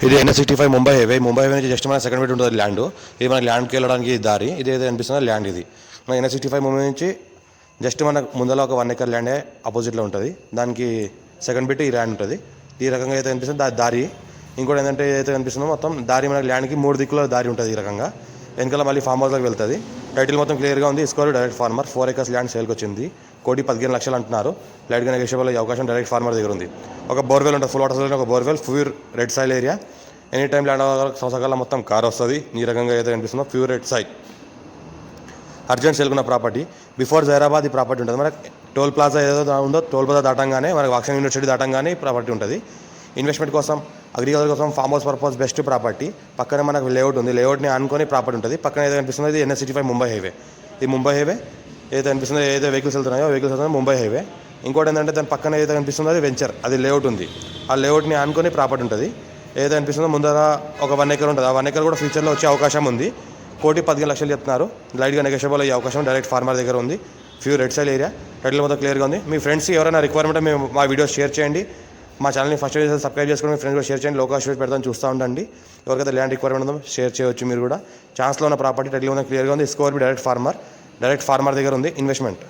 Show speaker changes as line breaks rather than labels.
ఇది NH65 Mumbai highway నుంచి just మన సెకండ్ బిట్ ఉంటుంది ల్యాండ్. ఇది మనకి ల్యాండ్కి వెళ్ళడానికి దారి. ఇది ఏదో అనిపిస్తుంది ల్యాండ్. ఇది మన NH65 ముంబై నుంచి జస్ట్ మన ముందర ఒక 1 ఎకర్ ల్యాండే ఆపోజిట్లో ఉంటుంది. దానికి సెకండ్ బిట్ ఈ ల్యాండ్ ఉంటుంది. ఈ రకంగా అయితే అనిపిస్తుంది దారి. ఇంకోటి ఏంటంటే ఏదైతే కనిపిస్తుందో మొత్తం దారి మనకి ల్యాండ్కి 3 దిక్కుల దారి ఉంటుంది. ఈ రకంగా వెనకాల మళ్ళీ ఫామ్ హౌస్లోకి వెళ్తుంది. టైటిల్ మొత్తం క్లియర్గా ఉంది. ఇస్కోర్ డైరెక్ట్ ఫార్మర్ 4 ఎకర్స్ ల్యాండ్ సేల్కి వచ్చింది. 1,15,00,000 అంటున్నారు. లైట్గా నెగోషియబుల్ అయ్యే అవకాశం డైరెక్ట్ ఫార్మర్ దగ్గర ఉంది. ఒక బోర్వెల్ ఉంటుంది, ఫుల్ వాటర్ ఒక borewell, pure red soil area. Any time land సంవత్సరాల మొత్తం కార్ వస్తుంది. ఈ రకంగా ఏదైతే కనిపిస్తుందో ప్యూర్ రెడ్ సాయిల్. అర్జెంట్ సేల్కున్న ప్రాపర్టీ. బిఫోర్ జైరాబాద్ ఈ ప్రాపర్టీ ఉంటుంది. మనకి టోల్ ప్లాజా ఏదో ఉందో టోల్ ప్లాజా దాటంగానే మనకి వాక్షన్ యూనివర్సిటీ దాటంగానే ఈ ప్రాపర్టీ ఉంటుంది. ఇన్వెస్ట్మెంట్ కోసం, అగ్రికల్చర్ కోసం, farm house purpose best property. పక్కనే మనకు లేఅవుట్ ఉంది. లేఅవుట్ని ఆనుకొని ప్రాపర్టీ ఉంటుంది. పక్కన ఏదైతే కనిపిస్తుందో ఇది NH65 ముంబై హైవే. ఈ ముంబై హైవే ఏదైతే కనిపిస్తుందో ఏదైతే వెహికల్స్ వెళ్తున్నాయో వెహికల్స్ వెళ్తున్నాయో ముంబై హైవే. ఇంకోటి ఏంటంటే దాని పక్కన ఏదైతే కనిపిస్తుందో అది వెంచర్, అది లేఅవుట్ ఉంది. ఆ లేఅవుట్ని ఆనుకొని ప్రాపర్టీ ఉంటుంది. ఏదైతే అనిపిస్తుందో ముందర ఒక 1 ఎకర్ ఉంటుంది. ఆ 1 ఎకర్ కూడా ఫ్యూచర్లో వచ్చే అవకాశం ఉంది. 1,15,00,000 చెప్తున్నారు. లైట్గా నెగోషియబుల్ అయ్యే అవకాశం డైరెక్ట్ ఫార్మర్ దగ్గర ఉంది. Pure red సైల్ area. టైటిల్ మొత్తం క్లియర్గా ఉంది. మీ ఫ్రెండ్స్ ఎవరైనా రిక్వైర్మెంట్ మేము మా వీడియోస్ షేర్ చేయండి. మా ఛానల్ని ఫస్ట్ సబ్స్క్రైబ్ చేసుకుని మీ ఫ్రెండ్స్ కూడా షేర్ చేయండి. లోకల్ షేర్ పెడతాను, చూస్తూ ఉండండి. ఎవరికైతే ల్యాండ్ రిక్వైర్మెంట్ ఉందో షేర్ చేయవచ్చు. మీరు కూడా ఛాన్స్లో ఉన్న ప్రాపర్టీ టైటిల్ మొత్తం క్లియర్గా ఉంది. స్కోర్ బి డైరెక్ట్ ఫార్మర్ దగ్గర ఉంది. ఇన్వెస్ట్మెంట్